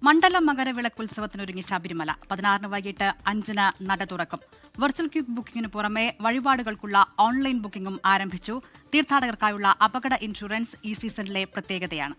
മണ്ഡല മകരവിളക്കുത്സവത്തിനൊരുങ്ങി ശബരിമല 16 വൈകിട്ട് 5 നട തുറക്കും. വെർച്വൽ ക്യൂ ബുക്കിംഗിന് പുറമെ വഴിപാടുകൾക്കുള്ള ഓൺലൈൻ ബുക്കിംഗും ആരംഭിച്ചു. തീർത്ഥാടകർക്കായുള്ള അപകട ഇൻഷുറൻസ് ഈ സീസണിലെ പ്രത്യേകതയാണ്.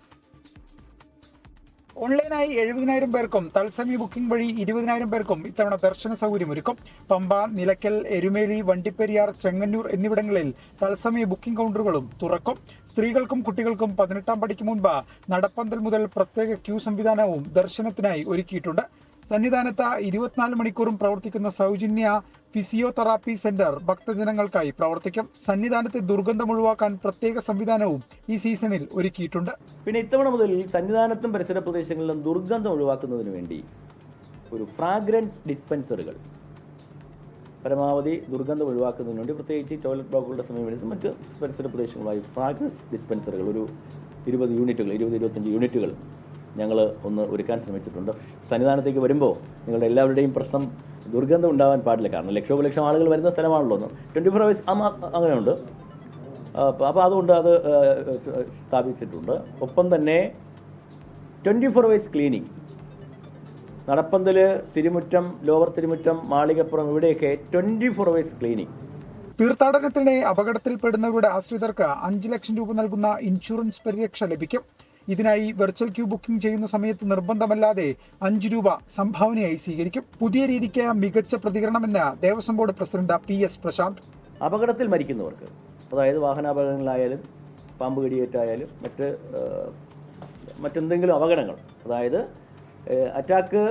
ഓൺലൈനായി 70,000 പേർക്കും തത്സമയ ബുക്കിംഗ് വഴി 20,000 പേർക്കും ഇത്തവണ ദർശന സൗകര്യമൊരുക്കും. പമ്പ, നിലയ്ക്കൽ, എരുമേലി, വണ്ടിപ്പെരിയാർ, ചെങ്ങന്നൂർ എന്നിവിടങ്ങളിൽ തത്സമയ ബുക്കിംഗ് കൗണ്ടറുകളും തുറക്കും. സ്ത്രീകൾക്കും കുട്ടികൾക്കും 18ാം പടിക്ക് മുൻപ് നടപ്പന്തൽ മുതൽ പ്രത്യേക ക്യൂ സംവിധാനവും ദർശനത്തിനായി ഒരുക്കിയിട്ടുണ്ട്. സന്നിധാനത്ത് 24 മണിക്കൂറും പ്രവർത്തിക്കുന്ന സൗജന്യ ഫിസിയോതെറാപ്പി സെന്റർ ഭക്തജനങ്ങൾക്കായി പ്രവർത്തിക്കും. സന്നിധാനത്തെ ദുർഗന്ധം ഒഴിവാക്കാൻ പ്രത്യേക സംവിധാനവും ഈ സീസണിൽ ഒരുക്കിയിട്ടുണ്ട്. പിന്നെ ഇത്തവണ മുതൽ സന്നിധാനത്തും പരിസര പ്രദേശങ്ങളിലും ദുർഗന്ധം ഒഴിവാക്കുന്നതിന് വേണ്ടി ഒരു ഫ്രാഗ്രൻസ് ഡിസ്പെൻസറുകൾ പരമാവധി ദുർഗന്ധം ഒഴിവാക്കുന്നതിന് വേണ്ടി പ്രത്യേകിച്ച് ടോയ്ലറ്റ് ബ്ലോക്കുകളുടെ സമീപത്ത് മറ്റ് പരിസര പ്രദേശങ്ങളുമായി ഫ്രാഗ്രൻസ് ഡിസ്പെൻസറുകൾ ഒരു 20-25 യൂണിറ്റുകൾ ഞങ്ങൾ ഒന്ന് ഒരുക്കാൻ ശ്രമിച്ചിട്ടുണ്ട്. സന്നിധാനത്തേക്ക് വരുമ്പോൾ നിങ്ങളുടെ എല്ലാവരുടെയും പ്രശ്നം ദുർഗന്ധം ഉണ്ടാകാൻ പാടില്ല. കാരണം ലക്ഷോപലക്ഷം ആളുകൾ വരുന്ന സ്ഥലമാണല്ലോ. 24 hours അങ്ങനെയുണ്ട്. അപ്പോൾ അതുകൊണ്ട് അത് സ്ഥാപിച്ചിട്ടുണ്ട്. ഒപ്പം തന്നെ 24 hours ക്ലീനിങ്, നടപ്പന്തൽ, തിരുമുറ്റം, ലോവർ തിരുമുറ്റം, മാളികപ്പുറം, ഇവിടെയൊക്കെ 24 hours ക്ലീനിങ്. തീർത്ഥാടനത്തിനിടെ അപകടത്തിൽപ്പെടുന്നവരുടെ ആശ്രിതർക്ക് 5 ലക്ഷം രൂപ നൽകുന്ന ഇൻഷുറൻസ് പരിരക്ഷ ലഭിക്കും. ഇതിനായി വെർച്വൽ ക്യൂ ബുക്കിംഗ് ചെയ്യുന്ന സമയത്ത് നിർബന്ധമല്ലാതെ 5 രൂപ സംഭാവനയായി സ്വീകരിക്കും. പുതിയ രീതിക്ക് മികച്ച പ്രതികരണമെന്ന് Devaswom board president PS Prasanth. അപകടത്തിൽ മരിക്കുന്നവർക്ക്, അതായത് വാഹനാപകടങ്ങളായാലും പാമ്പ് കടിയേറ്റായാലും മറ്റെന്തെങ്കിലും അപകടങ്ങൾ, അതായത് അറ്റാക്ക്,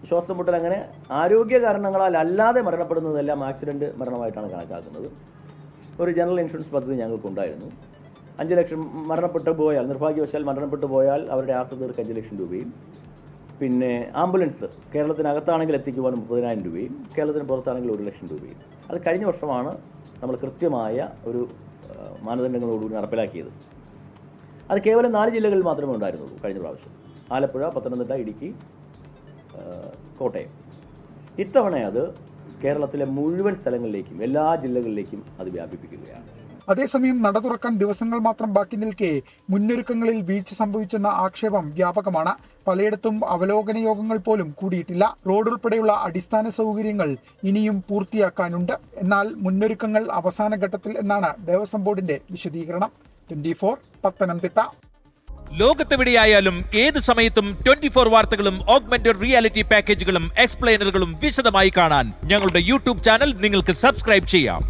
ശ്വാസം മുട്ടൽ, അങ്ങനെ ആരോഗ്യ കാരണങ്ങളാൽ അല്ലാതെ മരണപ്പെടുന്നതെല്ലാം ആക്സിഡന്റ് മരണമായിട്ടാണ് കണക്കാക്കുന്നത്. ഒരു ജനറൽ ഇൻഷുറൻസ് പദ്ധതി ഞങ്ങൾക്കുണ്ടായിരുന്നു. 5 ലക്ഷം മരണപ്പെട്ടു പോയാൽ, നിർഭാഗ്യവശാൽ മരണപ്പെട്ടു പോയാൽ അവരുടെ ആശ്രിതർക്ക് 5 ലക്ഷം രൂപയും, പിന്നെ ആംബുലൻസ് കേരളത്തിനകത്താണെങ്കിൽ എത്തിക്കുവാൻ 30,000 രൂപയും, കേരളത്തിന് പുറത്താണെങ്കിൽ 1 ലക്ഷം രൂപയും. അത് കഴിഞ്ഞ വർഷമാണ് നമ്മൾ കൃത്യമായ ഒരു മാനദണ്ഡങ്ങളോടുകൂടി നടപ്പിലാക്കിയത്. അത് കേവലം 4 ജില്ലകളിൽ മാത്രമേ ഉണ്ടായിരുന്നുള്ളൂ കഴിഞ്ഞ പ്രാവശ്യം: ആലപ്പുഴ, പത്തനംതിട്ട, ഇടുക്കി, കോട്ടയം. ഇത്തവണ അത് കേരളത്തിലെ മുഴുവൻ സ്ഥലങ്ങളിലേക്കും എല്ലാ ജില്ലകളിലേക്കും അത് വ്യാപിപ്പിക്കുകയാണ്. അതേസമയം നട തുറക്കാൻ ദിവസങ്ങൾ മാത്രം ബാക്കി നിൽക്കെ മുന്നൊരുക്കങ്ങളിൽ വീഴ്ച സംഭവിച്ചെന്ന ആക്ഷേപം വ്യാപകമാണ്. പലയിടത്തും അവലോകന യോഗങ്ങൾ പോലും കൂടിയിട്ടില്ല. റോഡ് ഉൾപ്പെടെയുള്ള അടിസ്ഥാന സൗകര്യങ്ങൾ ഇനിയും പൂർത്തിയാക്കാനുണ്ട്. എന്നാൽ മുന്നൊരുക്കങ്ങൾ അവസാന ഘട്ടത്തിൽ എന്നാണ് ദേവസ്വം ബോർഡിന്റെ വിശദീകരണം. 24 പത്തനംതിട്ട. ലോകത്തെവിടെയായാലും ഏത് സമയത്തും 24 വാർത്തകളും ഓഗ്മെന്റഡ് റിയാലിറ്റി പാക്കേജുകളും എക്സ്പ്ലെയിനറുകളും വിശദമായി കാണാൻ ഞങ്ങളുടെ YouTube ചാനൽ നിങ്ങൾക്ക് സബ്സ്ക്രൈബ് ചെയ്യാം.